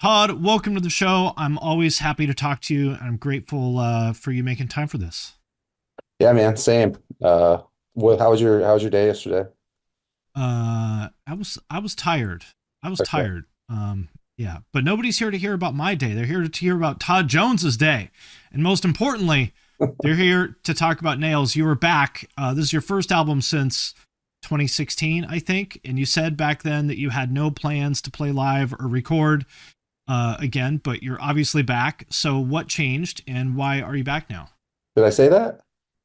Todd, welcome to the show. I'm always happy to talk to you, and I'm grateful for you making time for this. Yeah, man, same. How was your day yesterday? I was tired. I was Okay. tired. Yeah, but nobody's here to hear about my day. They're here to hear about Todd Jones's day, and most importantly, they're here to talk about Nails. You were back. This is your first album since 2016, I think, and you said back then that you had no plans to play live or record again, but you're obviously back. So what changed, and why are you back now? Did I say that?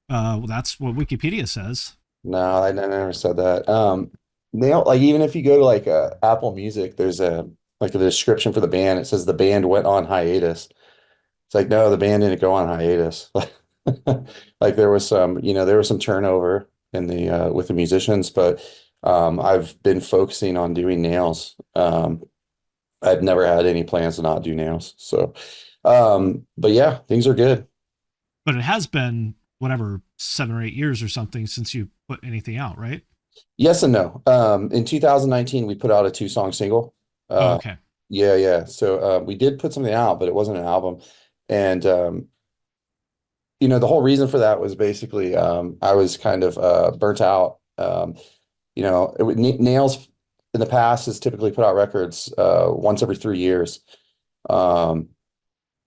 Well, that's what Wikipedia says. No, I never said that. Nail like even if you go to like Apple Music, there's a description for the band. It says the band went on hiatus. It's like no, the band didn't go on hiatus. Like there was some turnover in the with the musicians, but I've been focusing on doing nails. I've never had any plans to not do nails. So, but yeah, things are good. But it has been whatever 7 or 8 years or something since you put anything out, right? Yes and no. In 2019, we put out a two-song single. Oh, Uh, okay. yeah, yeah. So we did put something out, but it wasn't an album. And the whole reason for that was basically I was kind of burnt out. Nails in the past has typically put out records once every 3 years. Um,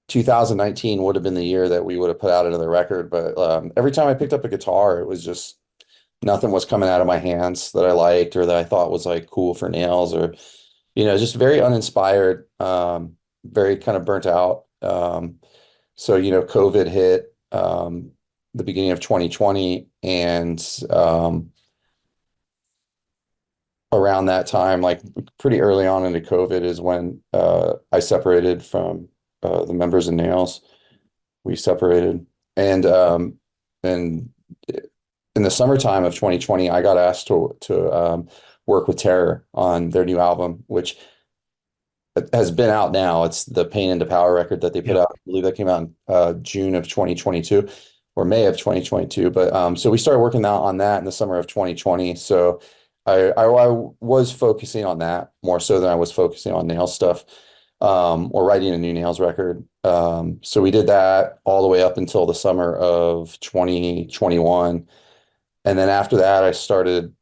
2019 would have been the year that we would have put out another record, but every time I picked up a guitar, it was just nothing was coming out of my hands that I liked or that I thought was like cool for nails or just very uninspired, very kind of burnt out. So COVID hit the beginning of 2020, and around that time, like pretty early on into COVID, is when I separated from the members of Nails. We separated, and and in the summertime of 2020, I got asked to work with Terror on their new album, which has been out now. It's the Pain into Power record that they put Yep. out. I believe that came out in June of 2022 or May of 2022. But so we started working out on that in the summer of 2020. So I was focusing on that more so than I was focusing on nail stuff or writing a new nails record. So we did that all the way up until the summer of 2021. And then after that, I started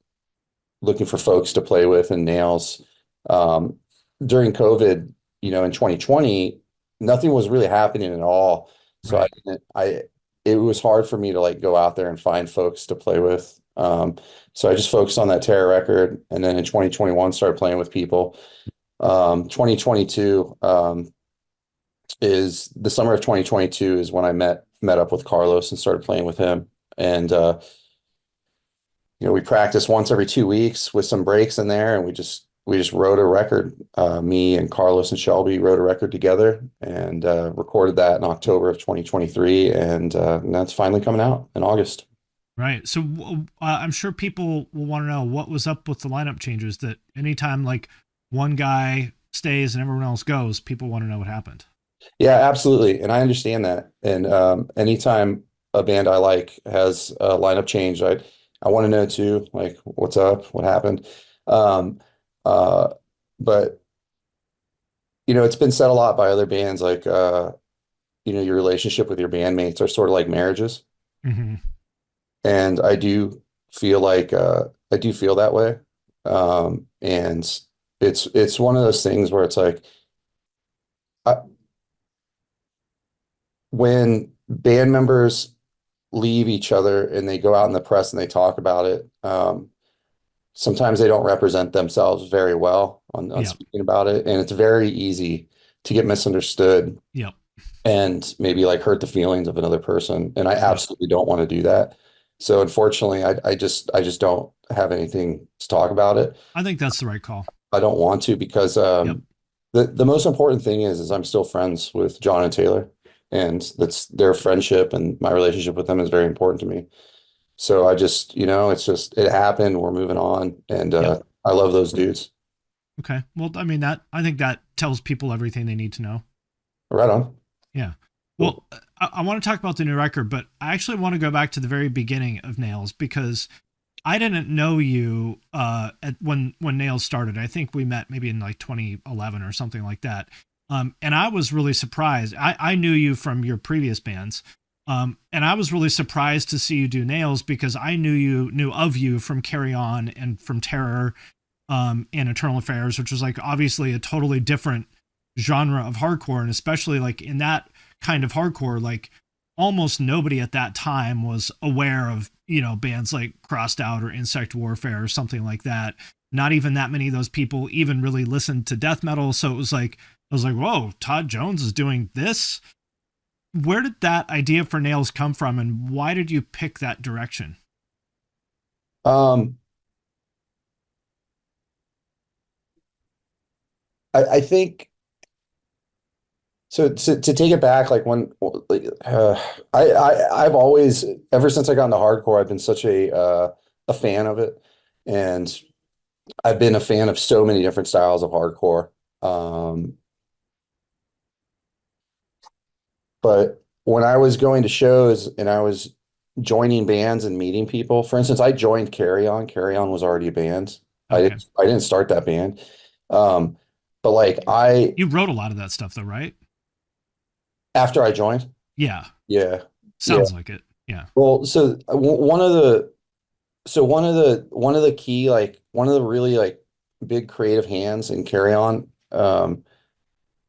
looking for folks to play with in nails. Um, During COVID, in 2020, nothing was really happening at all. So Right. it was hard for me to like go out there and find folks to play with. So I just focused on that Terror record, and then in 2021 started playing with people. 2022 is the summer of 2022 is when I met up with Carlos and started playing with him. And we practiced once every 2 weeks with some breaks in there, and we just wrote a record. Me and Carlos and Shelby wrote a record together and recorded that in October of 2023, and that's finally coming out in August. Right. So I'm sure people will want to know what was up with the lineup changes. That anytime like one guy stays and everyone else goes, people want to know what happened. Yeah, absolutely, and I understand that. And anytime a band I like has a lineup change, I want to know too, like what's up, what happened. Um, uh, but it's been said a lot by other bands, like your relationship with your bandmates are sort of like marriages. Hmm. And I do feel that way. And it's one of those things where it's like I, when band members leave each other and they go out in the press and they talk about it, sometimes they don't represent themselves very well on Yep. speaking about it, and it's very easy to get misunderstood Yep. and maybe like hurt the feelings of another person. And I Yep. absolutely don't want to do that. So unfortunately, I just don't have anything to talk about it. I think that's the right call. I don't want to because Yep. the most important thing is I'm still friends with John and Taylor, and that's their friendship and my relationship with them is very important to me. So I just, it's just it happened. We're moving on, and Yep. I love those dudes. Okay. Well, I mean that I think that tells people everything they need to know. Right on. Yeah. Cool. Well, I want to talk about the new record, but I actually want to go back to the very beginning of Nails because I didn't know you when Nails started. I think we met maybe in like 2011 or something like that. And I was really surprised. I knew you from your previous bands. And I was really surprised to see you do Nails because I knew of you from Carry On and from Terror, and Internal Affairs, which was like obviously a totally different genre of hardcore. And especially like in that kind of hardcore, like almost nobody at that time was aware of, bands like Crossed Out or Insect Warfare or something like that. Not even that many of those people even really listened to death metal. So it was like, I was like, whoa, Todd Jones is doing this. Where did that idea for Nails come from, and why did you pick that direction? Um, I think so to take it back, like when like, I've always ever since I got into hardcore, I've been such a fan of it, and I've been a fan of so many different styles of hardcore. Um, but when I was going to shows and I was joining bands and meeting people, for instance, I joined Carry On. Carry On was already a band. Okay. I didn't start that band. Um, but like I You wrote a lot of that stuff though, right? after I joined, Yeah. yeah, yeah. Sounds like it. Yeah. Well, so one of the one of the key like one of the really like big creative hands in Carry On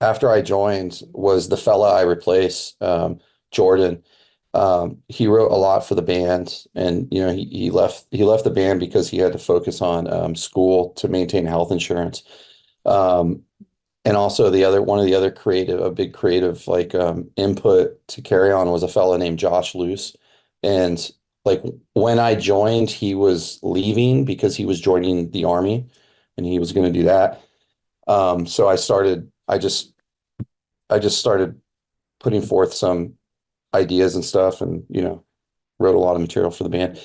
after I joined was the fella I replaced, Jordan. He wrote a lot for the band, and he left the band because he had to focus on school to maintain health insurance. Um, and also the other one of the other creative a big creative like input to Carry On was a fella named Josh Luce. And like when I joined, he was leaving because he was joining the army and he was going to do that. So I just started putting forth some ideas and stuff and wrote a lot of material for the band.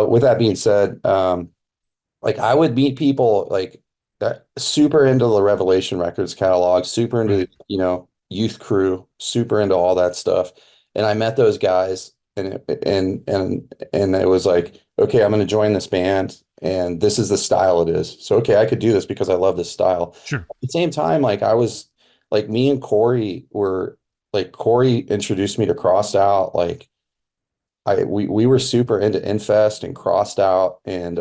With that being said, like I would meet people like that super into the Revelation Records catalog, super into, Right. Youth Crew, super into all that stuff. And I met those guys and it was like, okay, I'm going to join this band and this is the style it is. So, okay, I could do this because I love this style. Sure. At the same time, like I was like me and Corey were like Corey introduced me to Crossed Out. Like we were super into Infest and Crossed Out, and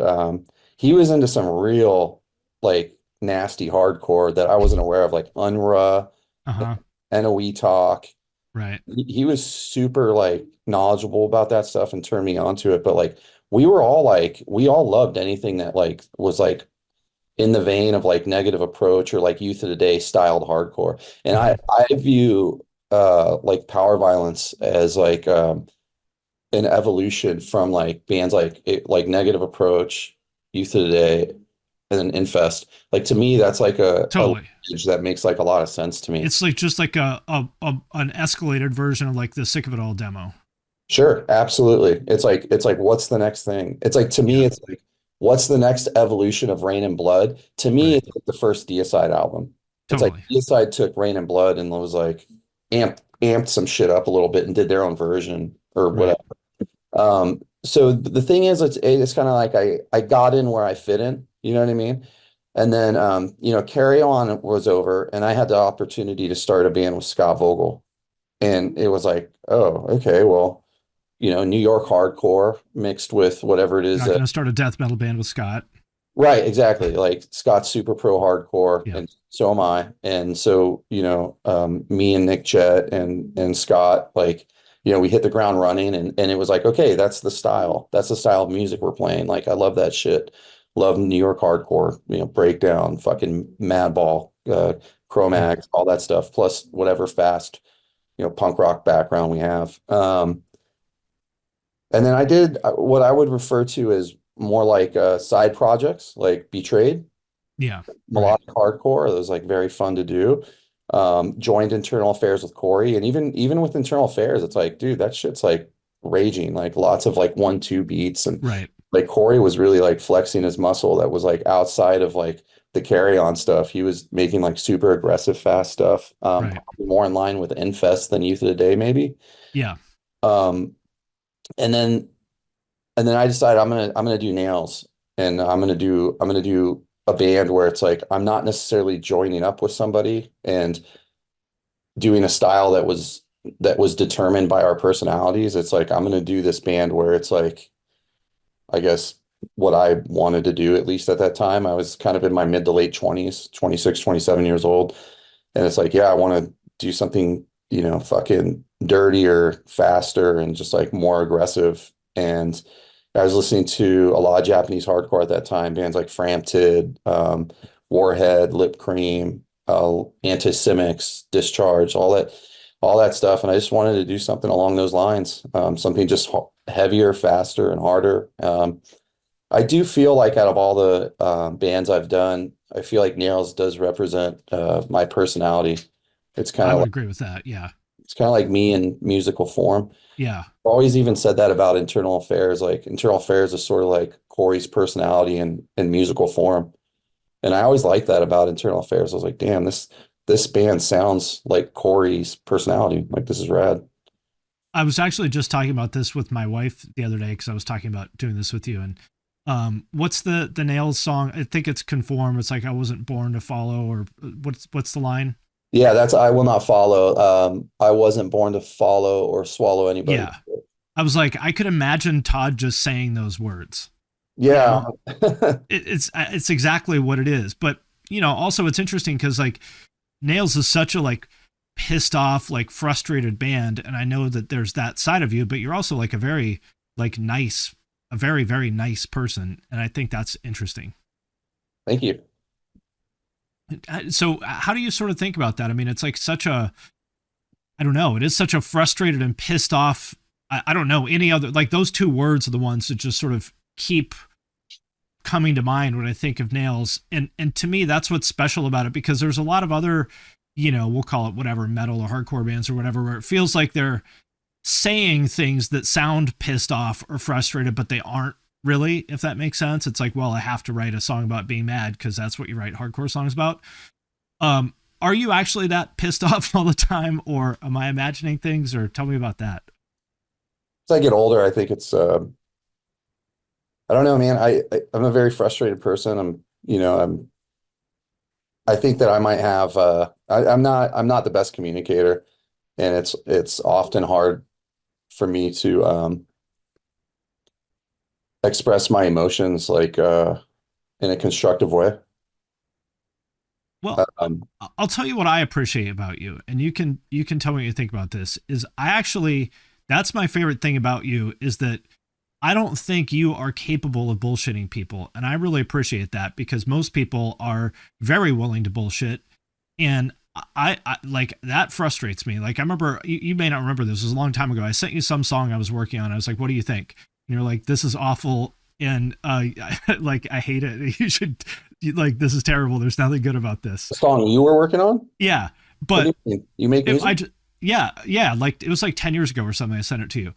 he was into some real like nasty hardcore that I wasn't aware of, like Unruh, Uh-huh. NOE Talk. Right. He was super like knowledgeable about that stuff and turned me onto it. But we all loved anything that like was like in the vein of like Negative Approach or like Youth of the Day styled hardcore. And Hmm. I view like Power Violence as like an evolution from like bands like Negative Approach, Youth of the Day, and then Infest. Like to me, that's like a Totally. lineage that makes like a lot of sense to me. It's like just like a an escalated version of like the Sick of It All demo. Sure, absolutely. It's like what's the next thing? It's like to me, Yeah. it's like what's the next evolution of Rain and Blood? To me, Right. it's like the first Deicide album. It's like Totally. Deicide took Rain and Blood and was like amped some shit up a little bit and did their own version or Right. whatever. So the thing is, it's kind of like I got in where I fit in, you know what I mean? And then Carry On was over, and I had the opportunity to start a band with Scott Vogel, and it was like, oh, okay, well, New York hardcore mixed with whatever it You're is not that, going to start a death metal band with Scott. right, exactly. Like Scott's super pro hardcore, Yeah. and so am I. And so, me and Nick Jett and Scott, like, we hit the ground running and it was like, okay, that's the style. That's the style of music we're playing. Like, I love that shit. Love New York hardcore, breakdown, fucking Madball, Yeah. Cro-Mags, all that stuff, plus whatever fast, punk rock background we have. And then I did what I would refer to as more like side projects, like Betrayed, Yeah. Right. melodic hardcore. It was like very fun to do. Joined Internal Affairs with Corey, and even with Internal Affairs, it's like, dude, that shit's like raging, like lots of like 1-2 beats, and Right. like Corey was really like flexing his muscle that was like outside of like the Carry On stuff. He was making like super aggressive, fast stuff, Right. probably more in line with Infest than Youth of the Day, maybe. Yeah. Um, and then I decided I'm gonna do Nails, and I'm gonna do a band where it's like I'm not necessarily joining up with somebody, and doing a style that was determined by our personalities. It's like I'm gonna do this band where it's like, I guess what I wanted to do, at least at that time. I was kind of in my mid to late 20s, 26, 27 years old. And it's like, yeah, I want to do something, fucking dirtier, faster, and just like more aggressive. And I was listening to a lot of Japanese hardcore at that time, bands like Frampted, Warhead, Lip Cream, Antisemics, Discharge, all that stuff. And I just wanted to do something along those lines, something just heavier, faster, and harder. I do feel like out of all the bands I've done, I feel like Nails does represent my personality. It's kind I of would like agree with that. Yeah. it's kind of like me in musical form. Yeah. I've always even said that about Internal Affairs. Like Internal Affairs is sort of like Corey's personality in musical form. And I always liked that about Internal Affairs. I was like, damn, this band sounds like Corey's personality. Like this is rad. I was actually just talking about this with my wife the other day because I was talking about doing this with you. And what's the Nails song? I think it's Conform. It's like I wasn't born to follow, or what's the line? Yeah, that's I will not follow. I wasn't born to follow or swallow anybody. Yeah. I was like, I could imagine Todd just saying those words. You Yeah. know, it's exactly what it is. But also it's interesting because like Nails is such a like pissed off, like frustrated band, and I know that there's that side of you, but you're also like a very like nice, a very very nice person, and I think that's interesting. Thank you. So how do you sort of think about that? I mean, it's like such a, I don't know, it is such a frustrated and pissed off. I don't know any other, like those two words are the ones that just sort of keep coming to mind when I think of Nails. And to me, that's what's special about it, because there's a lot of other, we'll call it whatever, metal or hardcore bands or whatever, where it feels like they're saying things that sound pissed off or frustrated, but they aren't really, if that makes sense. It's like, well, I have to write a song about being mad because that's what you write hardcore songs about. Are you actually that pissed off all the time, or am I imagining things, or tell me about that? As I get older, I think it's I don't know, man. I'm a very frustrated person. I think that I might have I'm not the best communicator, and it's often hard for me to express my emotions like in a constructive way. Well, Um, I'll tell you what I appreciate about you, and you can tell me what you think about this. Is I actually, that's my favorite thing about you, is that I don't think you are capable of bullshitting people, and I really appreciate that, because most people are very willing to bullshit, and I like that frustrates me. Like I remember, you may not remember this, it was a long time ago. I sent you some song I was working on. I was like, "What do you think?" And you're like, "This is awful." And like I hate it. You should, like, this is terrible. There's nothing good about this. the song you were working on? Yeah, What do but you mean? You make if I music? just, yeah, like it was like 10 years ago or something. I sent it to you.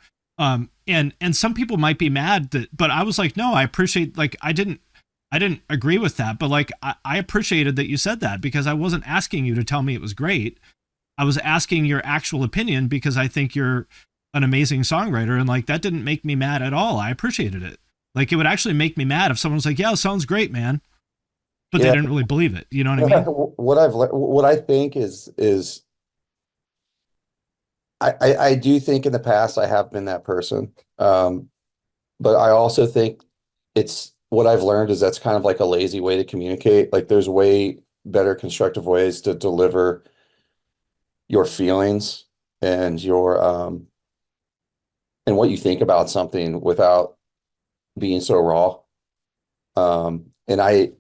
And some people might be mad that, but I was like, no, I appreciate, like, I didn't agree with that, but like, I appreciated that you said that, because I wasn't asking you to tell me it was great. I was asking your actual opinion because I think you're an amazing songwriter. And like, that didn't make me mad at all. I appreciated it. Like, it would actually make me mad if someone was like, yeah, it sounds great, man. But they Yeah. didn't really believe it. You know what I mean? What I think is I do think in the past I have been that person. But I also think it's what I've learned is that's kind of like a lazy way to communicate. Like there's way better constructive ways to deliver your feelings and your and what you think about something without being so raw. And I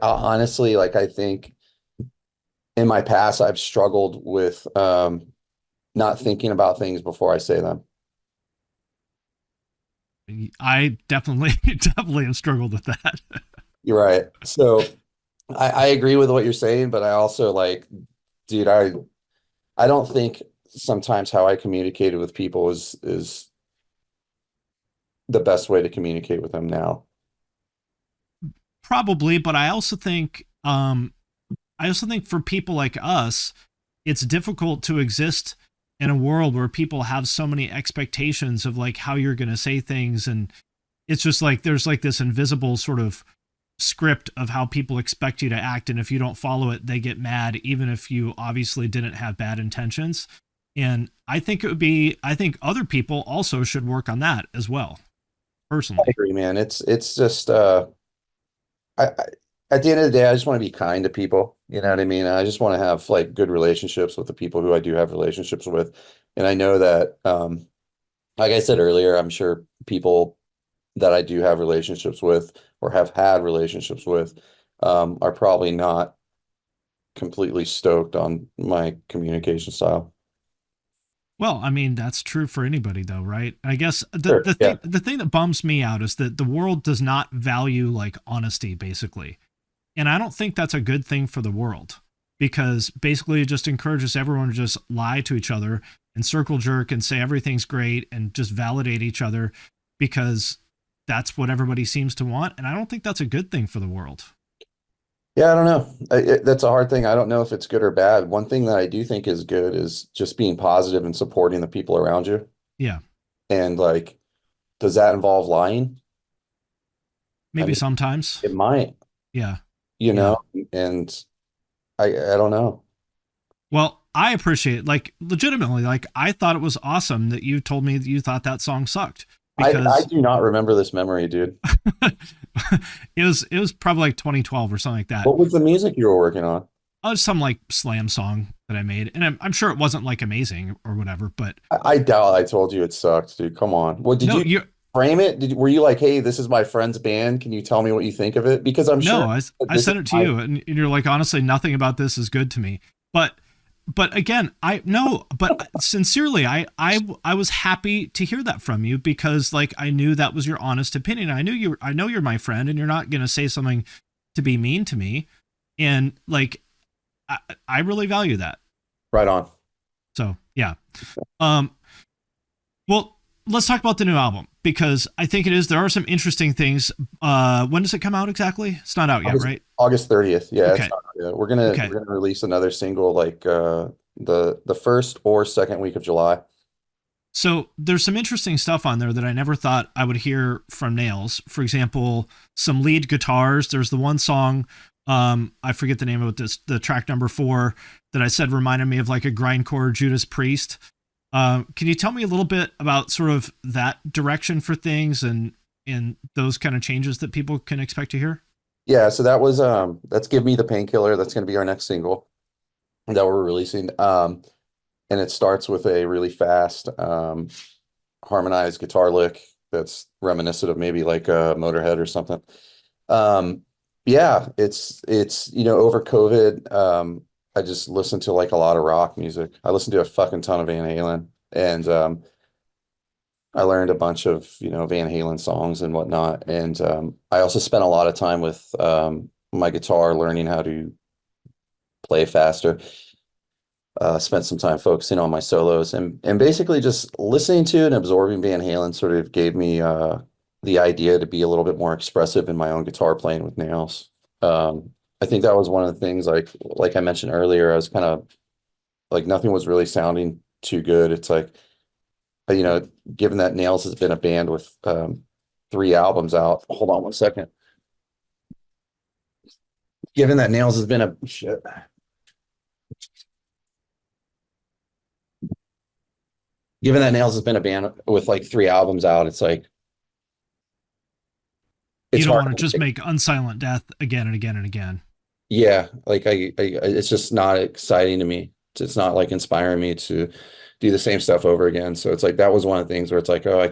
honestly, like, I think in my past I've struggled with not thinking about things before I say them. I definitely, definitely have struggled with that. You're right. So I agree with what you're saying, but I also like, dude, I don't think sometimes how I communicated with people is the best way to communicate with them now. Probably, but I also think for people like us, it's difficult to exist in a world where people have so many expectations of like how you're going to say things, and it's just like there's like this invisible sort of script of how people expect you to act, and if you don't follow it they get mad, even if you obviously didn't have bad intentions. And I think other people also should work on that as well, I personally. agree, man. It's just I at the end of the day, I just want to be kind to people. You know what I mean? I just want to have like good relationships with the people who I do have relationships with. And I know that like I said earlier, I'm sure people that I do have relationships with or have had relationships with are probably not completely stoked on my communication style. Well, I mean, that's true for anybody though, right? I guess Sure. Yeah. the thing that bums me out is that the world does not value like honesty, basically. And I don't think that's a good thing for the world, because basically it just encourages everyone to just lie to each other and circle jerk and say everything's great and just validate each other, because that's what everybody seems to want. And I don't think that's a good thing for the world. Yeah, I don't know. That's a hard thing. I don't know if it's good or bad. One thing that I do think is good is just being positive and supporting the people around you. Yeah. And like, does that involve lying? I Maybe mean, sometimes. it might, Yeah. you Yeah. know, and I don't know. Well, I appreciate, like, legitimately, like, I thought it was awesome that you told me that you thought that song sucked, I because do not remember this memory, dude. it was probably like 2012 or something like that. What was the music you were working on? Some like slam song that I made, and I'm sure it wasn't like amazing or whatever, but I doubt I told you it sucked, dude. Come on. What did no, you you frame it? Were you like, hey, this is my friend's band. Can you tell me what you think of it? Because I'm no, sure I this is sent it to my you, and you're like, honestly, nothing about this is good to me. But again, I no, but sincerely, I was happy to hear that from you, because like I knew that was your honest opinion. I know you're my friend, and you're not gonna say something to be mean to me, and like I really value that. right on. So yeah. Um, well, let's talk about the new album, because I think there are some interesting things. When does it come out exactly? It's not out yet, August right? August 30th. Yeah, it's Okay. not, Okay. we're gonna release another single like the first or second week of July. So there's some interesting stuff on there that I never thought I would hear from Nails. For example, some lead guitars. There's the one song, I forget the name of it, the track number 4, that I said reminded me of like a grindcore Judas Priest. Can you tell me a little bit about sort of that direction for things, and those kind of changes that people can expect to hear? Yeah, so that's Give Me the Painkiller. That's gonna be our next single that we're releasing. And it starts with a really fast harmonized guitar lick that's reminiscent of maybe like a Motorhead or something. Um, yeah, it's over COVID, I just listened to like a lot of rock music. I listened to a fucking ton of Van Halen, and I learned a bunch of Van Halen songs and whatnot. And I also spent a lot of time with my guitar learning how to play faster. Spent some time focusing on my solos, and basically just listening to and absorbing Van Halen sort of gave me the idea to be a little bit more expressive in my own guitar playing with Nails. I think that was one of the things, like I mentioned earlier, I was kind of like nothing was really sounding too good. It's like, given that Nails has been a band with 3 albums out. Hold on one second. Given that Nails has been a shit. Given that Nails has been a band with like 3 albums out, it's like You it's don't hard. want to just make Unsilent Death again and again and again. Yeah, like it's just not exciting to me. It's not like inspiring me to do the same stuff over again. So it's like that was one of the things where it's like, oh,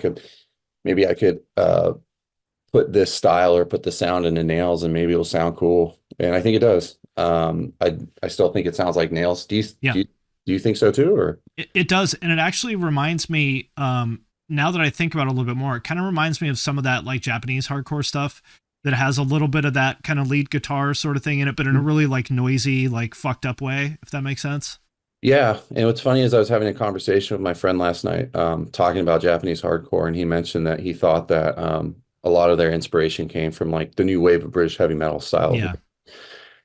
maybe I could put this style or put the sound into Nails, and maybe it'll sound cool. And I think it does. I still think it sounds like Nails. Yeah, Do you think so too, or? it does, and it actually reminds me. Now that I think about it a little bit more, it kind of reminds me of some of that like Japanese hardcore stuff that has a little bit of that kind of lead guitar sort of thing in it, but in a really like noisy, like fucked up way, if that makes sense. Yeah, and what's funny is I was having a conversation with my friend last night, talking about Japanese hardcore, and he mentioned that he thought that a lot of their inspiration came from like the new wave of British heavy metal style, Yeah.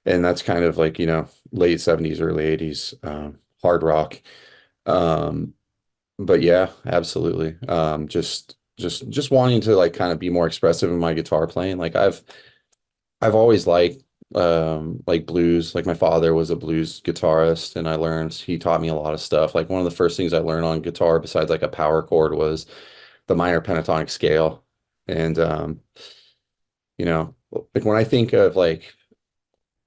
and that's kind of like late 70s, early 80s hard rock. Um, but yeah, absolutely. Just wanting to like kind of be more expressive in my guitar playing. Like I've always liked blues. Like my father was a blues guitarist and he taught me a lot of stuff. Like one of the first things I learned on guitar besides like a power chord was the minor pentatonic scale. And you know, like when I think of like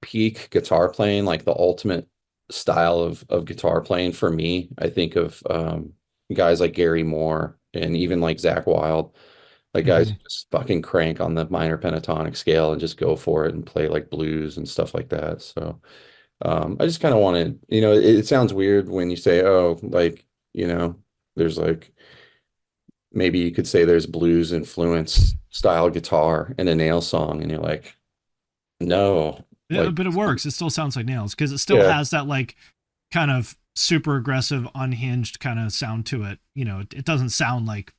peak guitar playing, like the ultimate style of guitar playing for me, I think of guys like Gary Moore and even like Zach Wild, like guys Hmm. who just fucking crank on the minor pentatonic scale and just go for it and play like blues and stuff like that. So I just kind of wanted, it sounds weird when you say, oh, like, there's like maybe you could say there's blues influence style guitar in a nail song, and you're like, no, Yeah, like, but it works. It still sounds like Nails because it still yeah. has that like kind of super aggressive, unhinged kind of sound to it. It doesn't sound like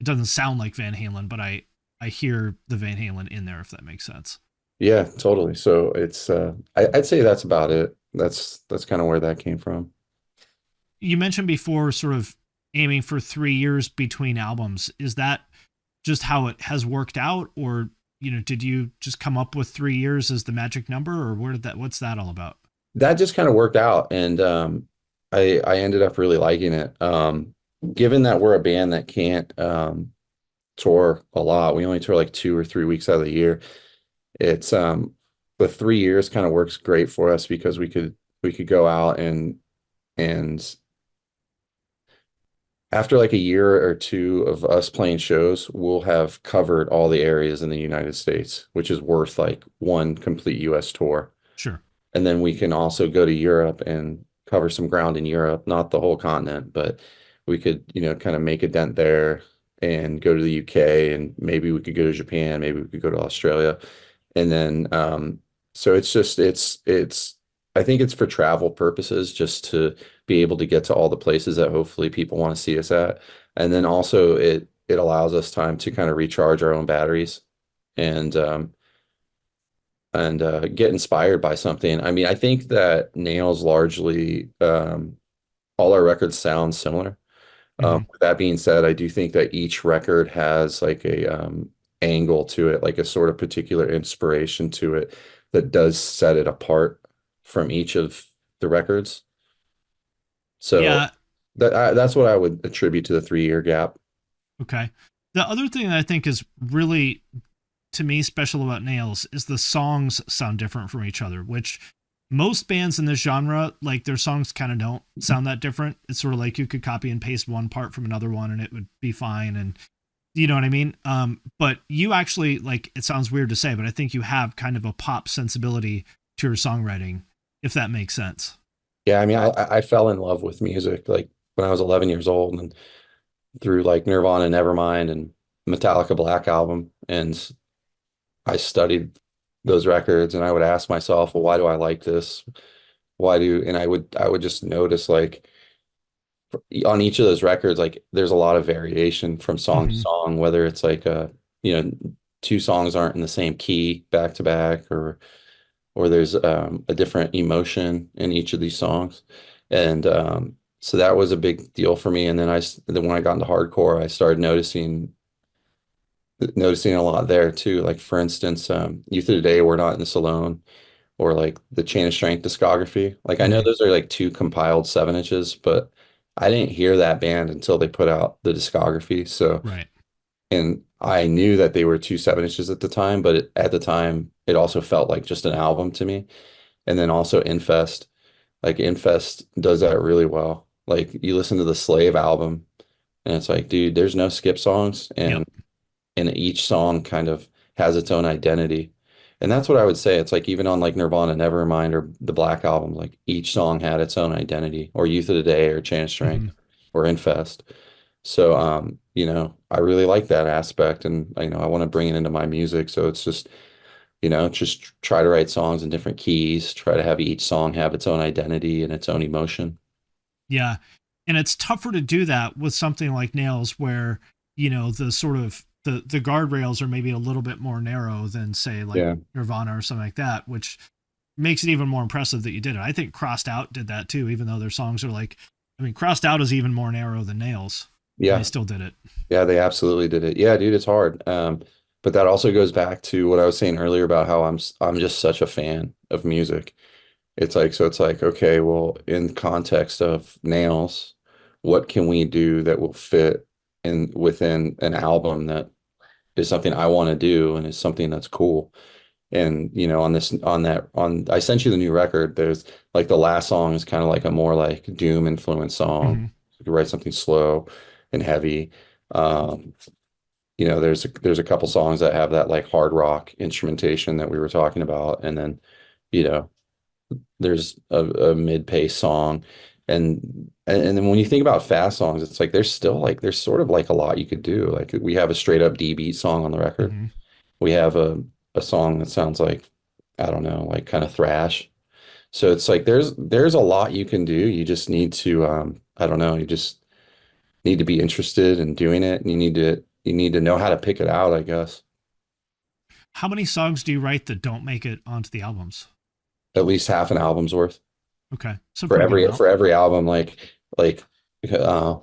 Van Halen, but I hear the Van Halen in there, if that makes sense. Yeah, totally. So it's I'd say that's about it. That's kind of where that came from. You mentioned before sort of aiming for 3 years between albums. Is that just how it has worked out, or did you just come up with 3 years as the magic number, or what's that all about? That just kind of worked out, and I ended up really liking it. Given that we're a band that can't tour a lot, we only tour like 2 or 3 weeks out of the year. It's the 3 years kind of works great for us because we could go out and after like a year or two of us playing shows, we'll have covered all the areas in the United States, which is worth like one complete US tour. Sure. And then we can also go to Europe and cover some ground in Europe, not the whole continent, but we could, kind of make a dent there and go to the UK, and maybe we could go to Japan, maybe we could go to Australia. And then so it's I think it's for travel purposes just to be able to get to all the places that hopefully people want to see us at. And then also it allows us time to kind of recharge our own batteries and get inspired by something. I mean, I think that Nails largely all our records sound similar. Hmm. With that being said, I do think that each record has like a angle to it, like a sort of particular inspiration to it that does set it apart from each of the records. So Yeah. that's what I would attribute to the 3 year gap. Okay. The other thing that I think is really, to me, special about Nails is the songs sound different from each other, which most bands in this genre, like their songs kind of don't sound that different. It's sort of like you could copy and paste one part from another one and it would be fine. And you know what I mean? But you actually, like, it sounds weird to say, but I think you have kind of a pop sensibility to your songwriting, if that makes sense. Yeah, I mean, I fell in love with music like when I was 11 years old, and through like Nirvana, Nevermind, and Metallica Black Album, and I studied those records, and I would ask myself, well, why do I like this? And I would just notice like on each of those records, like there's a lot of variation from song to Hmm. song, whether it's like you know, two songs aren't in the same key back to back, or there's a different emotion in each of these songs. And so that was a big deal for me. And then when I got into hardcore, I started noticing a lot there too. Like for instance, Youth of Today, We're Not in This Alone, or like the Chain of Strength discography. Like I know Hmm. those are like two compiled 7 inches, but I didn't hear that band until they put out the discography. So, Right. and I knew that they were two 7 inches at the time, but at the time it also felt like just an album to me. And then also Infest, like Infest does that really well. Like you listen to the Slave album and it's like, dude, there's no skip songs, Yep. and each song kind of has its own identity. And that's what I would say. It's like even on like Nirvana, Nevermind, or the Black Album, like each song had its own identity, or Youth of the Day, or Chain of Hmm. Strength, or Infest. So, I really like that aspect, and I want to bring it into my music. So it's just, just try to write songs in different keys, try to have each song have its own identity and its own emotion. Yeah. And it's tougher to do that with something like Nails where, the sort of the guardrails are maybe a little bit more narrow than say like Yeah. Nirvana or something like that, which makes it even more impressive that you did it. I think Crossed Out did that too, even though their songs are like, I mean, Crossed Out is even more narrow than Nails, and they Yeah. still did it. Yeah, they absolutely did it. Yeah, dude, it's hard. But that also goes back to what I was saying earlier about how I'm just such a fan of music. It's like, okay, well, in context of Nails, what can we do that will fit in within an album that is something I want to do and is something that's cool. And on this on that on I sent you the new record. There's like the last song is kind of like a more like doom influenced song. Mm-hmm. You could write something slow and heavy. Um, there's a couple songs that have that like hard rock instrumentation that we were talking about, and then you know there's a mid-pace song, and then when you think about fast songs, it's like there's sort of like a lot you could do. Like we have a straight up D beat song on the record. Mm-hmm. We have a song that sounds like, I don't know, like kind of thrash. So it's like there's a lot you can do. You just need to I don't know, you just need to be interested in doing it, and you need to know how to pick it out, I guess. How many songs do you write that don't make it onto the albums? At least half an album's worth Okay, so for pretty good every amount. for every album. Like uh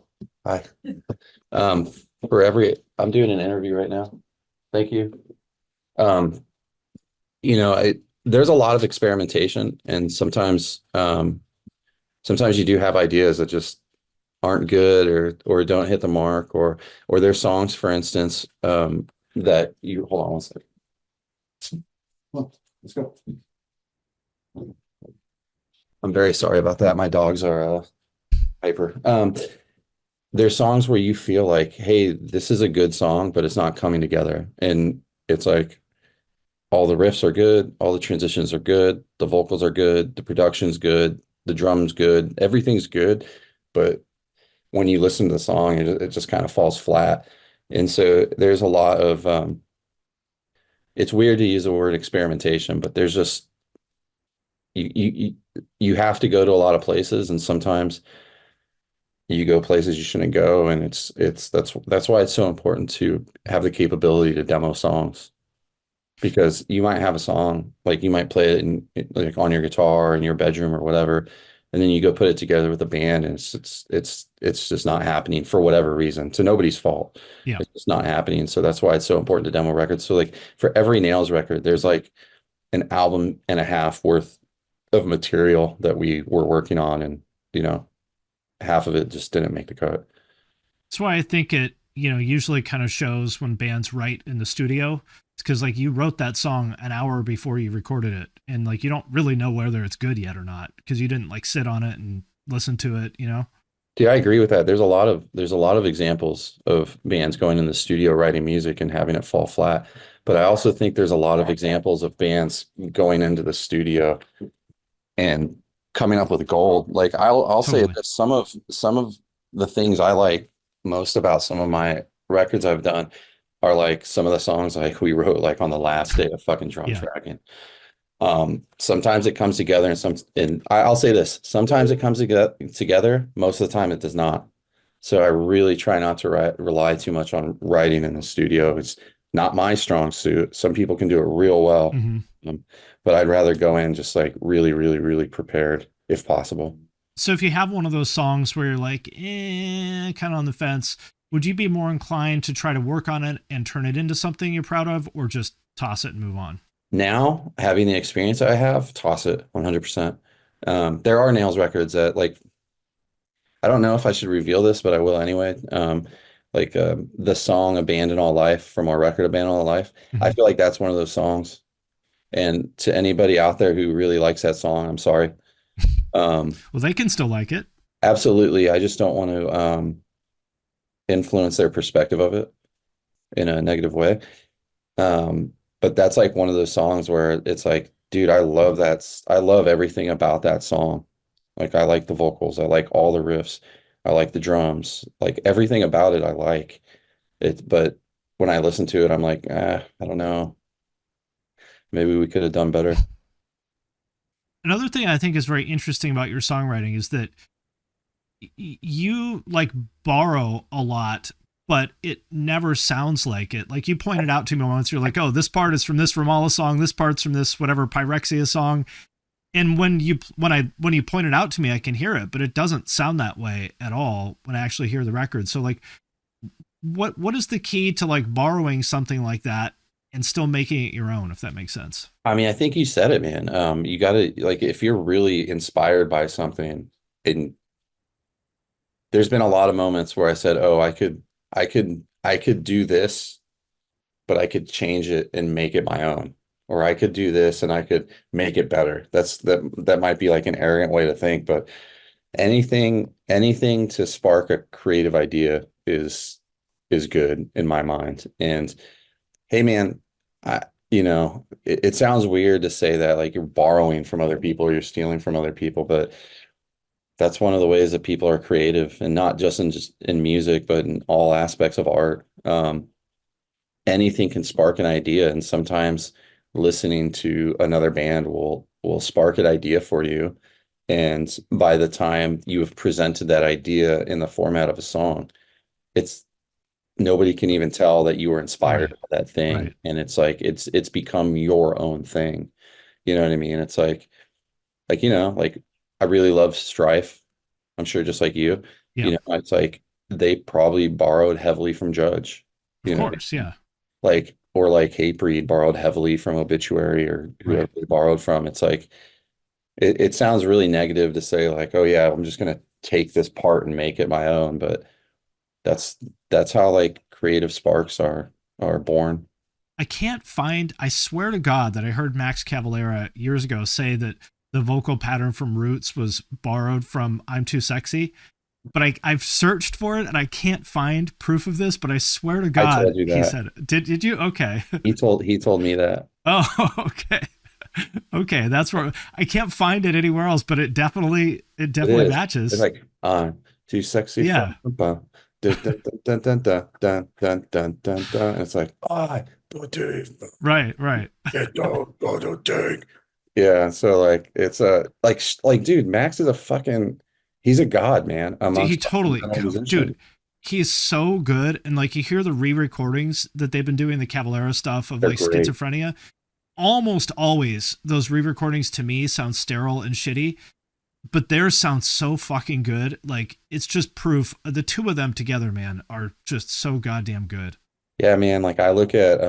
I um for every I'm doing an interview right now. Thank you. Um there's a lot of experimentation, and sometimes you do have ideas that just aren't good or don't hit the mark, or there's songs, for instance, that you hold on one second. Come on, let's go. I'm very sorry about that. My dogs are hyper. There's songs where you feel like, hey, this is a good song, but it's not coming together. And it's like all the riffs are good, all the transitions are good, the vocals are good, the production's good, the drums good, everything's good. But when you listen to the song, it just kind of falls flat. And so there's a lot of it's weird to use the word experimentation, but there's just you have to go to a lot of places, and sometimes you go places you shouldn't go, and that's why it's so important to have the capability to demo songs, because you might have a song, like you might play it like on your guitar in your bedroom or whatever, and then you go put it together with a band, and it's just not happening for whatever reason. To nobody's fault. Yeah. It's just not happening. So that's why it's so important to demo records. So like for every Nails record, there's like an album and a half worth of material that we were working on, and half of it just didn't make the cut. That's why I think it, usually kind of shows when bands write in the studio. It's because like you wrote that song an hour before you recorded it, and like you don't really know whether it's good yet or not because you didn't like sit on it and listen to it. Yeah, I agree with that. There's a lot of examples of bands going in the studio writing music and having it fall flat. But I also think there's a lot of examples of bands going into the studio and coming up with gold. Like I'll say Totally. that some of the things I like most about some of my records I've done are like some of the songs like we wrote like on the last day of fucking drum Yeah. tracking. Sometimes it comes together, and I'll say this, sometimes it comes together, most of the time it does not. So I really try not to rely too much on writing in the studio. It's not my strong suit. Some people can do it real well. Hmm. Um, but I'd rather go in just like really, really, really prepared if possible. So if you have one of those songs where you're like, kind of on the fence, would you be more inclined to try to work on it and turn it into something you're proud of, or just toss it and move on? Now, having the experience I have, toss it 100%. There are Nails records that like, I don't know if I should reveal this, but I will anyway. Like the song Abandon All Life from our record Abandon All Life. I Hmm. feel like that's one of those songs. And to anybody out there who really likes that song, I'm sorry. Um, Well, they can still like it. Absolutely. I just don't want to influence their perspective of it in a negative way. But that's like one of those songs where it's like, dude, I love that. I love everything about that song. Like I like the vocals, I like all the riffs, I like the drums, like everything about it I like it. But when I listen to it, I'm like, I don't know. Maybe we could have done better. Another thing I think is very interesting about your songwriting is that you like borrow a lot, but it never sounds like it. Like you pointed out to me once, you're like, "Oh, this part is from this Ramallah song. This part's from this whatever Pyrexia song." And when you point it out to me, I can hear it, but it doesn't sound that way at all when I actually hear the record. So like, what is the key to like borrowing something like that and still making it your own, if that makes sense. I mean, I think you said it, man. You gotta like if you're really inspired by something, and there's been a lot of moments where I said, "Oh, I could do this, but I could change it and make it my own." Or I could do this and I could make it better. That might be like an arrogant way to think, but anything to spark a creative idea is good in my mind. And hey man, I it sounds weird to say that like you're borrowing from other people or you're stealing from other people, but that's one of the ways that people are creative, and not just in music, but in all aspects of art. Anything can spark an idea, and sometimes listening to another band will spark an idea for you. And by the time you have presented that idea in the format of a song, it's nobody can even tell that you were inspired Right. by that thing. Right. And it's like it's become your own thing. You know what I mean? It's like like I really love Strife. I'm sure just like you, Yeah. it's like they probably borrowed heavily from Judge. Of You know, course. Yeah. like or like Hatebreed borrowed heavily from Obituary or Right. whoever they borrowed from. It's like it sounds really negative to say like, oh yeah, I'm just gonna take this part and make it my own, but that's that's how like creative sparks are born. I can't find, I swear to God that I heard Max Cavalera years ago say that the vocal pattern from Roots was borrowed from I'm Too Sexy. But I've searched for it and I can't find proof of this, but I swear to I God told you he that. said it. Did you? Okay. He told me that. Oh, okay. Okay, that's where I can't find it anywhere else, but it It definitely is. It's matches. like too sexy for Yeah. dun, dun, dun, dun, dun, dun, dun, dun, dun, dun, dun. And it's like I believe Right, right. it don't go to take. Yeah, so like it's a like dude, Max is a fucking he's a god, man, Dude, he amongst totally, metal dude, musicians. he is so good. And like you hear the re-recordings that they've been doing, the Cavalera stuff of They're like great. schizophrenia. Almost always those re-recordings to me sound sterile and shitty, but theirs sounds so fucking good. Like it's just proof. The two of them together, man, are just so goddamn good. Yeah, man, like I look at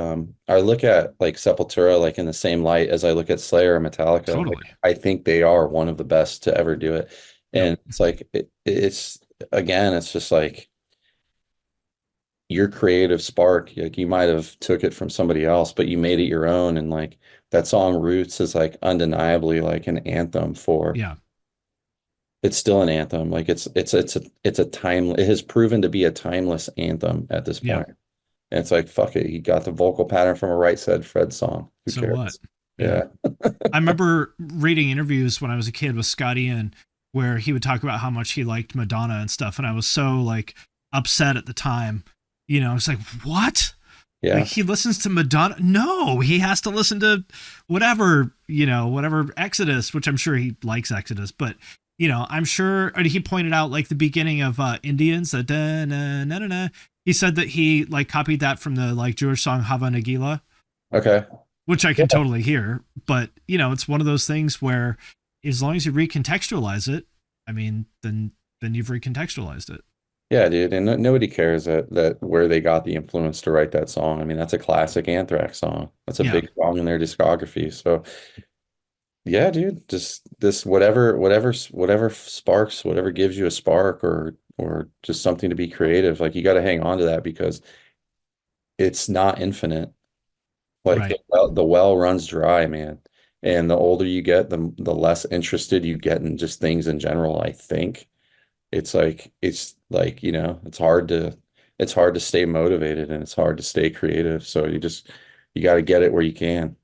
like Sepultura like in the same light as I look at Slayer and Metallica. Like Totally. I think they are one of the best to ever do it. Yep. And it's like it's again, it's just like your creative spark. Like you might have took it from somebody else, but you made it your own. And like that song Roots is like undeniably like an anthem for Yeah. it's still an anthem. Like it's a time it has proven to be a timeless anthem at this Yeah. point. And it's like, fuck it. He got the vocal pattern from a Right Said Fred song. Who So what? cares? Yeah. Yeah. I remember reading interviews when I was a kid with Scotty and where he would talk about how much he liked Madonna and stuff. And I was so like upset at the time. You know, it's like, what? Like Yeah. he listens to Madonna? No, he has to listen to whatever, whatever Exodus, which I'm sure he likes Exodus, but I'm sure he pointed out like the beginning of Indians, the da na na na na. He said that he like copied that from the like Jewish song Hava Nagila, Okay. which I can Yeah. totally hear. But it's one of those things where as long as you recontextualize it, I mean, then you've recontextualized it. Yeah, dude. And nobody cares that where they got the influence to write that song. I mean, that's a classic Anthrax song. That's a Yeah. big song in their discography. So yeah, dude, just this whatever sparks, whatever gives you a spark or just something to be creative. Like you got to hang on to that because it's not infinite. Like Right. the well runs dry, man. And the older you get, the less interested you get in just things in general, I think. It's like, it's hard to stay motivated and it's hard to stay creative. So you got to get it where you can.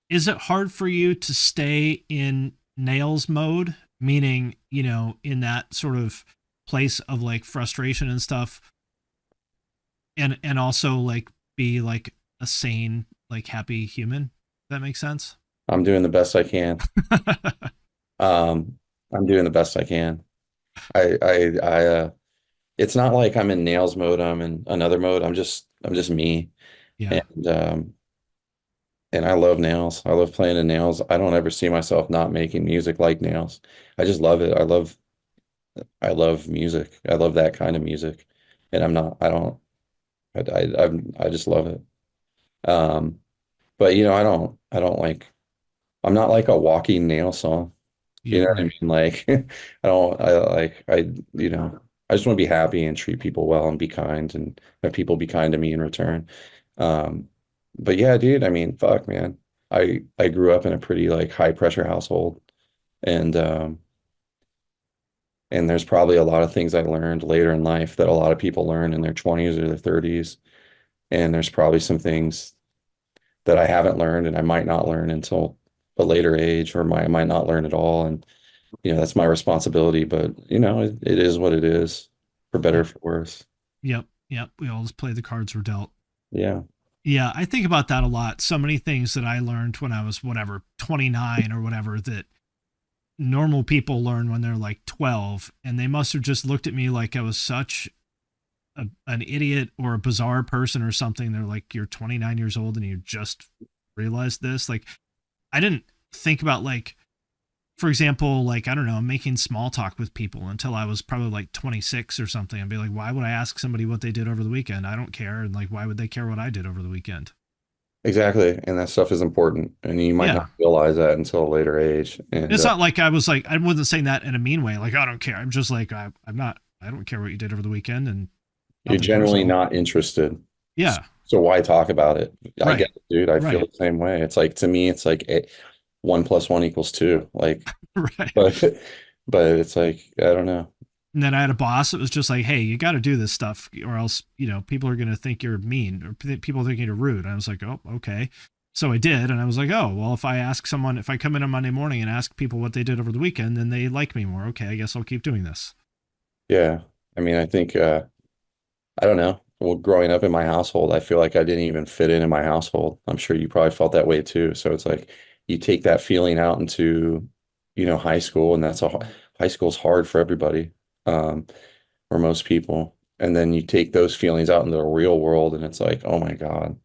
Is it hard for you to stay in nails mode, meaning, in that sort of place of like frustration and stuff, and also like be like a sane, like happy human? That makes sense. I'm doing the best I can. Um, I'm doing the best I can. It's not like I'm in nails mode. I'm in another mode. I'm just me. Yeah. And and I love nails. I love playing in nails. I don't ever see myself not making music like nails. I just love it. I love music. I love that kind of music. And I'm not, I don't, I just love it. Um, but I don't like, I'm not like a walking nail song. You Yeah, know what I right. mean? Like, I just want to be happy and treat people well and be kind and have people be kind to me in return. Um, but yeah, dude, I mean, fuck, man. I grew up in a pretty like high pressure household and, and there's probably a lot of things I learned later in life that a lot of people learn in their 20s or their 30s. And there's probably some things that I haven't learned and I might not learn until a later age or I might not learn at all. And, that's my responsibility, but it is what it is for better or Yep. for worse. Yep. Yep. We all just play the cards we're dealt. Yeah. Yeah, I think about that a lot. So many things that I learned when I was whatever, 29 or whatever, that normal people learn when they're like 12, and they must have just looked at me like I was such an idiot or a bizarre person or something. They're like, "You're 29 years old and you just realized this." Like, I didn't think about, like, for example, like, I don't know, making small talk with people until I was probably like 26 or something. I'd be like, why would I ask somebody what they did over the weekend? I don't care. And like, why would they care what I did over the weekend? Exactly. And that stuff is important. And you might not Yeah. realize that until a later age. And It's not like I was like, I wasn't saying that in a mean way. Like, I don't care. I'm just like, I'm not, I don't care what you did over the weekend, and you're nothing generally personal. not interested. Yeah. So why talk about it? I get Right. it, dude. I feel Right. the same way. It's like to me, it's like 1 + 1 = 2. Like, Right. but but it's like I don't know. And then I had a boss that was just like, hey, you got to do this stuff or else, people are going to think you're mean or people think you're rude. And I was like, oh, okay. So I did. And I was like, oh, well, if I come in on Monday morning and ask people what they did over the weekend, then they like me more. Okay. I guess I'll keep doing this. Yeah. I mean, I think I don't know. Well, growing up in my household, I feel like I didn't even fit in my household. I'm sure you probably felt that way too. So it's like you take that feeling out into, high school, and high school's hard for everybody, um, or most people. And then you take those feelings out into the real world, and it's like, oh my God,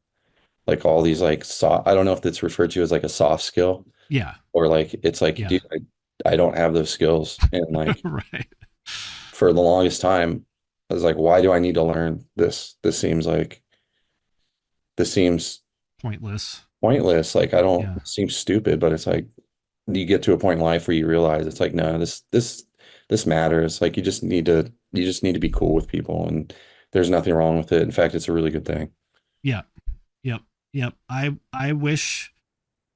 like all these like soft, I don't know if that's referred to as like a soft skill Yeah. or like it's like, Yeah. dude, I don't have those skills. And like Right. for the longest time, I was like, why do I need to learn this? This seems Pointless. pointless. Like I don't Yeah. it seems stupid, but it's like you get to a point in life where you realize it's like, no, this matters. Like you just need to be cool with people and there's nothing wrong with it. In fact, it's a really good thing. Yeah. Yep. Yep. I wish,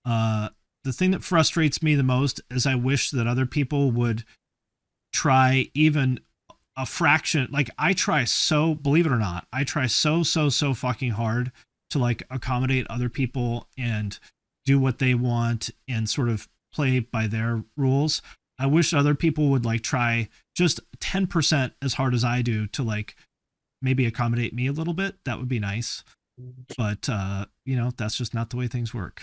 uh, the thing that frustrates me the most is I wish that other people would try even a fraction. Like, I try so, believe it or not, I try so fucking hard to like accommodate other people and do what they want and sort of play by their rules. I wish other people would like try just 10% as hard as I do to like maybe accommodate me a little bit. That would be nice. But that's just not the way things work.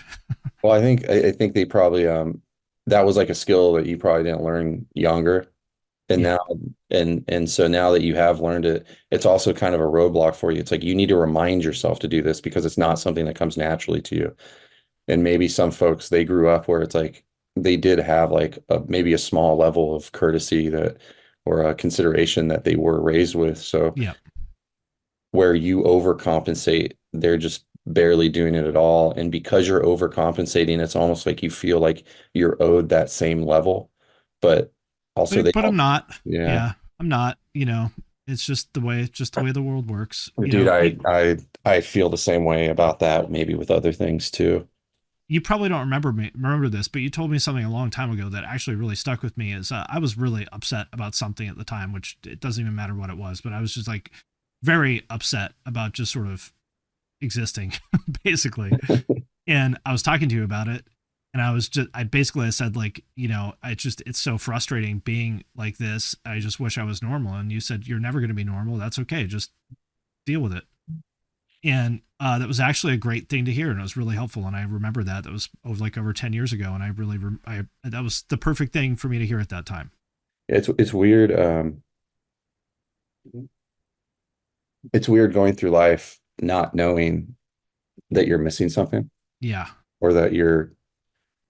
Well, I think they probably that was like a skill that you probably didn't learn younger. And Yeah. now and so now that you have learned it, it's also kind of a roadblock for you. It's like you need to remind yourself to do this because it's not something that comes naturally to you. And maybe some folks they grew up where it's like they did have like maybe a small level of courtesy that or a consideration that they were raised with. So Yeah. where you overcompensate, they're just barely doing it at all. And because you're overcompensating, it's almost like you feel like you're owed that same level. But also they But I'm don't, not. yeah. Yeah. I'm not, it's just the way the world works. Dude, I feel the same way about that, maybe with other things too. You probably don't remember this, but you told me something a long time ago that actually really stuck with me. Is I was really upset about something at the time, which it doesn't even matter what it was, but I was just like very upset about just sort of existing, basically. And I was talking to you about it, and I said, like, it's so frustrating being like this. I just wish I was normal. And you said, you're never going to be normal. That's okay. Just deal with it. And that was actually a great thing to hear, and it was really helpful. And I remember that was over 10 years ago, and I really that was the perfect thing for me to hear at that time. It's weird. It's weird going through life not knowing that you're missing something Yeah. or that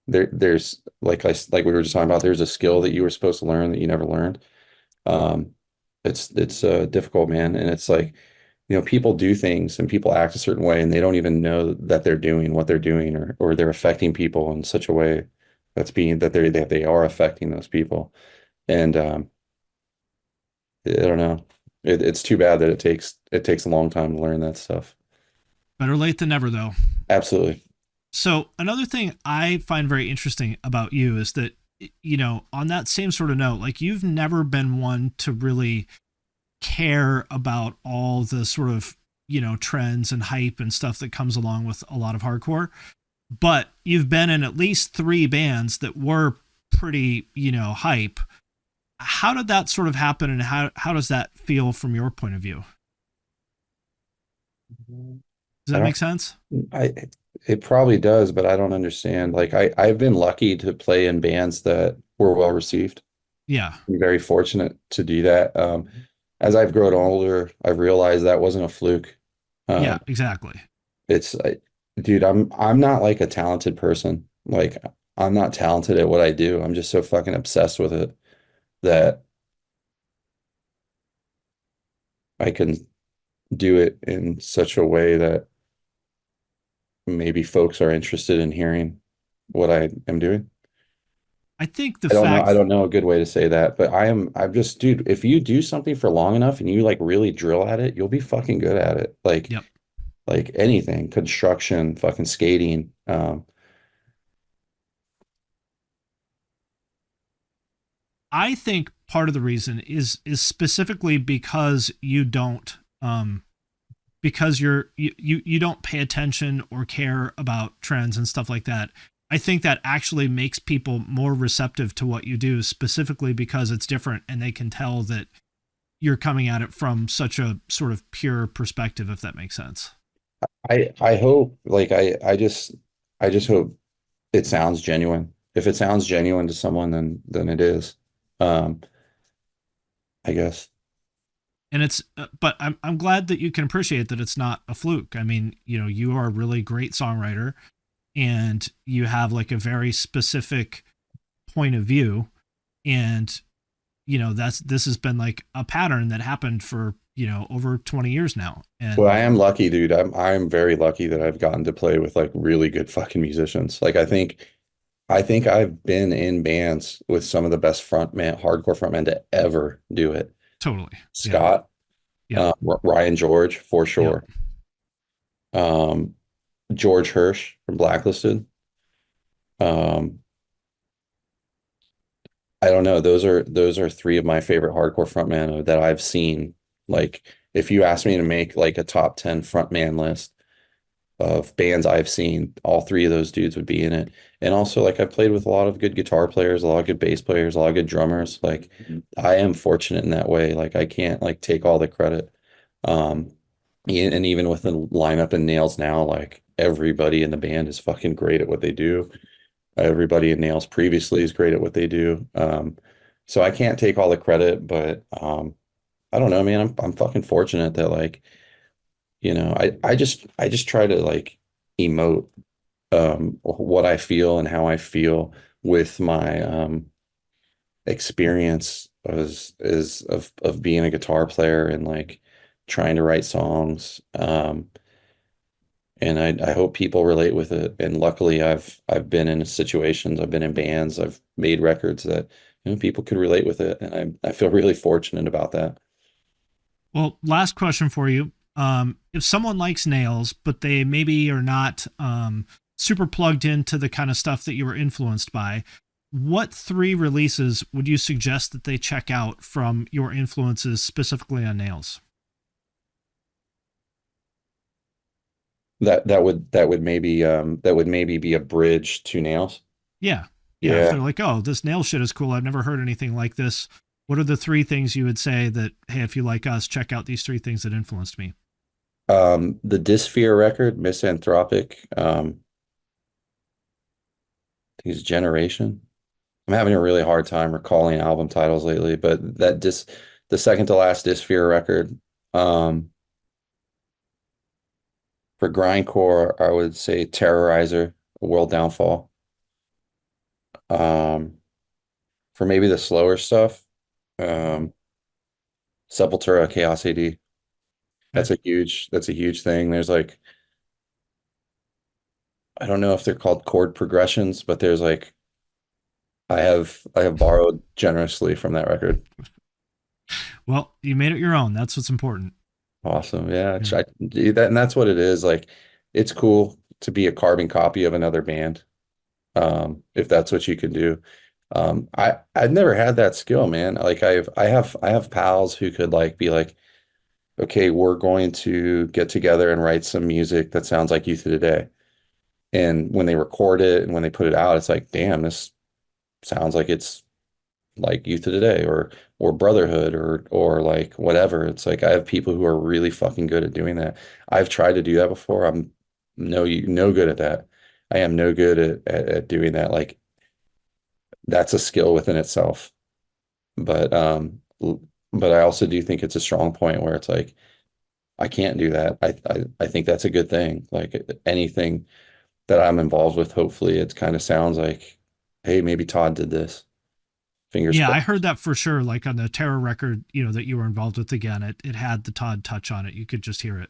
there's like we were just talking about, there's a skill that you were supposed to learn that you never learned. Um, it's difficult, man. And it's like people do things and people act a certain way and they don't even know that they're doing what they're doing, or they're affecting people in such a way that they are affecting those people. And I don't know. It's too bad that it takes a long time to learn that stuff. Better late than never, though. Absolutely. So another thing I find very interesting about you is that, on that same sort of note, like you've never been one to really care about all the sort of, trends and hype and stuff that comes along with a lot of hardcore, but you've been in at least three bands that were pretty, hype. How did that sort of happen, and how does that feel from your point of view? Does I that don't make sense? I It probably does, but I don't understand. Like I've been lucky to play in bands that were well received. Yeah. I'm very fortunate to do that. As I've grown older, I've realized that wasn't a fluke. Yeah, Um, exactly. it's dude, I'm not like a talented person. Like I'm not talented at what I do. I'm just so fucking obsessed with it that I can do it in such a way that maybe folks are interested in hearing what I am doing. I think the I don't know. I fact, don't know a good way to say that, but I'm just, dude, if you do something for long enough and you like really drill at it, you'll be fucking good at it. yep. Like anything, construction, fucking skating. I think part of the reason is specifically because you don't because you don't pay attention or care about trends and stuff like that. I think that actually makes people more receptive to what you do, specifically because it's different and they can tell that you're coming at it from such a sort of pure perspective, if that makes sense. I hope like I just hope it sounds genuine. If it sounds genuine to someone, then it is. Um, I guess. And it's but I'm glad that you can appreciate that it's not a fluke. I mean, you are a really great songwriter, and you have like a very specific point of view, and this has been like a pattern that happened for over 20 years now. Well, And I am lucky, dude. I'm very lucky that I've gotten to play with like really good fucking musicians. Like I think I've been in bands with some of the best hardcore frontmen to ever do it. totally. Yeah. Scott, Yep. Ryan George for Yep. sure. Um, George Hirsch from Blacklisted. Um, I don't know. Those are three of my favorite hardcore frontmen that I've seen. Like, if you ask me to make like a top 10 frontman list of bands I've seen, all three of those dudes would be in it. And also, like, I've played with a lot of good guitar players, a lot of good bass players, a lot of good drummers. Like, I am fortunate in that way. Like, I can't like take all the credit. Um, and even with the lineup and Nails now, like everybody in the band is fucking great at what they do. Everybody in Nails previously is great at what they do. So I can't take all the credit, but I don't know, man. I'm fucking fortunate that like, I just try to like emote what I feel and how I feel with my experience of being a guitar player and like trying to write songs. And I hope people relate with it. And luckily, I've been in situations, I've been in bands, I've made records that people could relate with it, and I feel really fortunate about that. Well, last question for you. If someone likes Nails, but they maybe are not super plugged into the kind of stuff that you were influenced by, what three releases would you suggest that they check out from your influences specifically on Nails? That would maybe be a bridge to Nails. Yeah. Yeah. If Yeah. they're like, oh, this nail shit is cool, I've never heard anything like this. What are the three things you would say that, hey, if you like us, check out these three things that influenced me? The Dysphere record, Misanthropic, I think it's Generation. I'm having a really hard time recalling album titles lately, but the second to last Dysphere record. Um, for grindcore, I would say Terrorizer, World Downfall. Um, for maybe the slower stuff, um, Sepultura, Chaos AD. Okay. That's a huge thing. There's like, I don't know if they're called chord progressions, but there's like, I have borrowed generously from that record. Well, you made it your own. That's what's important. Awesome. Yeah. Yeah. Try to do that. And that's what it is. Like, it's cool to be a carbon copy of another band. If that's what you can do. I've never had that skill, man. Like I have pals who could like be like, okay, we're going to get together and write some music that sounds like Youth of Today. And when they record it and when they put it out, it's like, damn, this sounds like it's like Youth of Today or Brotherhood or like whatever. It's like I have people who are really fucking good at doing that. I've tried to do that before. I'm no good at that. I am no good at doing that. Like that's a skill within itself. But but I also do think it's a strong point where it's like I can't do that. I think that's a good thing. Like anything that I'm involved with, hopefully it kind of sounds like, hey, maybe Todd did this. Fingers Yeah, I heard crossed. that for sure. Like on the Terror record, that you were involved with again, it had the Todd touch on it. You could just hear it.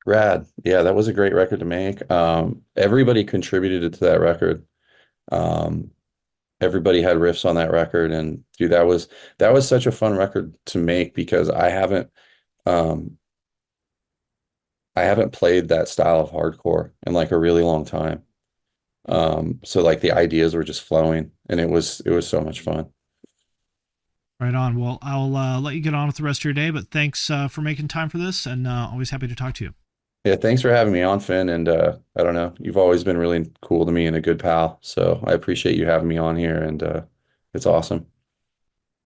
Rad. Yeah, that was a great record to make. Everybody contributed to that record. Um, Everybody had riffs on that record, and dude, that was such a fun record to make because um, I haven't played that style of hardcore in like a really long time. So like the ideas were just flowing, and it was so much fun. Right on. Well, I'll let you get on with the rest of your day, but thanks for making time for this, and always happy to talk to you. Yeah, thanks for having me on, Finn. And I don't know, you've always been really cool to me and a good pal. So I appreciate you having me on here, and it's awesome.